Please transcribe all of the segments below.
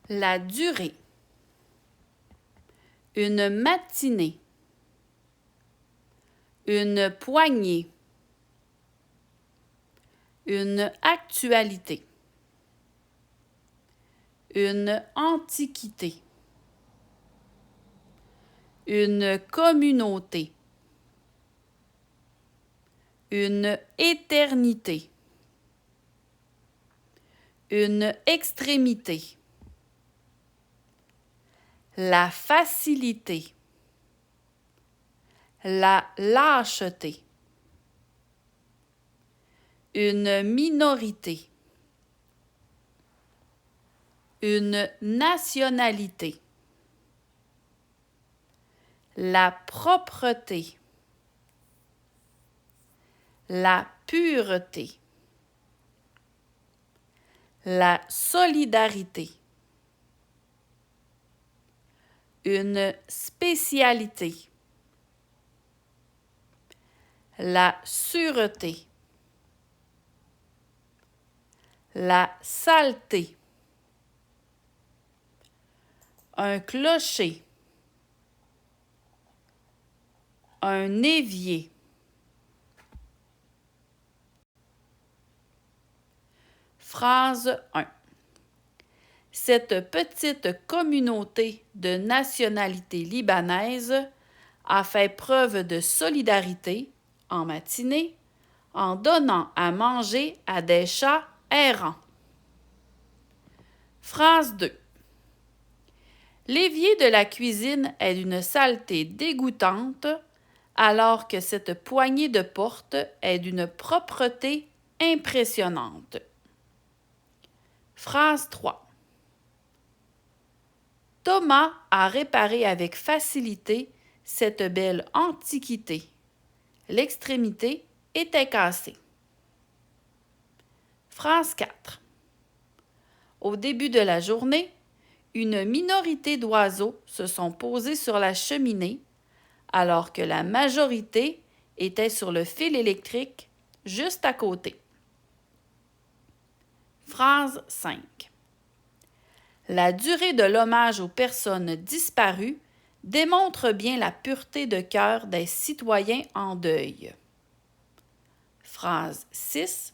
La durée. Une matinée. Une poignée. Une actualité. Une antiquité. Une communauté. Une éternité. Une extrémité. La facilité. La lâcheté. Une minorité. Une nationalité. La propreté. La pureté. La solidarité. Une spécialité. La sûreté. La saleté. Un clocher. Un évier. Phrase 1. Cette petite communauté de nationalité libanaise a fait preuve de solidarité en matinée en donnant à manger à des chats errants. Phrase 2. L'évier de la cuisine est d'une saleté dégoûtante, alors que cette poignée de porte est d'une propreté impressionnante. Phrase 3. Thomas a réparé avec facilité cette belle antiquité. L'extrémité était cassée. Phrase 4. Au début de la journée, une minorité d'oiseaux se sont posés sur la cheminée, alors que la majorité était sur le fil électrique juste à côté. Phrase 5. La durée de l'hommage aux personnes disparues démontre bien la pureté de cœur des citoyens en deuil. Phrase 6.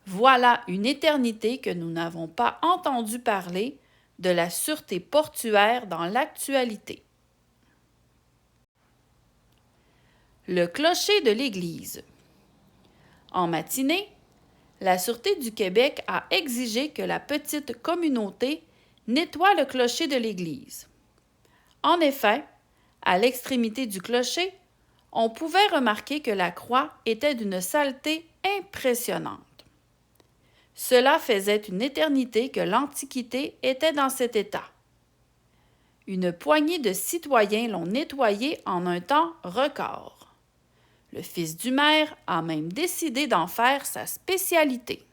Voilà une éternité que nous n'avons pas entendu parler de la sûreté portuaire dans l'actualité. Le clocher de l'Église. En matinée, la Sûreté du Québec a exigé que la petite communauté nettoie le clocher de l'église. En effet, à l'extrémité du clocher, on pouvait remarquer que la croix était d'une saleté impressionnante. Cela faisait une éternité que l'Antiquité était dans cet état. Une poignée de citoyens l'ont nettoyé en un temps record. Le fils du maire a même décidé d'en faire sa spécialité.